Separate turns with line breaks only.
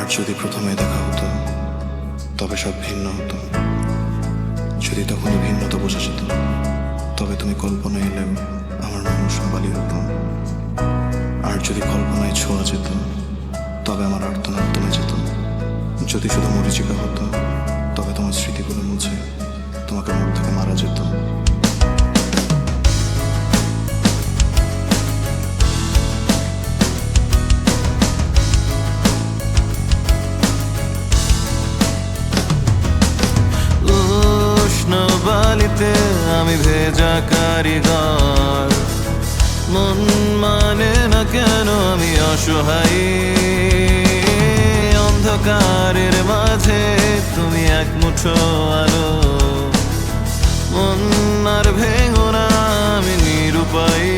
আর যদি প্রথমে দেখা হতো তবে সব ভিন্ন হতো। যদি তখনই ভিন্নতা বোঝা যেত তবে তুমি কল্পনায় এলেও আমার মন সবালই হতো। আর যদি কল্পনায় ছোঁয়া যেত তবে আমার আর্তনাদ থেমে যেত। যদি শুধু মরীচিকা হতো তবে তোমার স্মৃতিগুলো মুছে তোমাকে মুখ থেকে মারা যেত।
বালিতে আমি ভেজা কারিগর, মন মানে না কেন আমি অসহায়। অন্ধকারের মাঝে তুমি এক মুঠো আলো, মন আর ভেঙো না আমি নিরুপায়।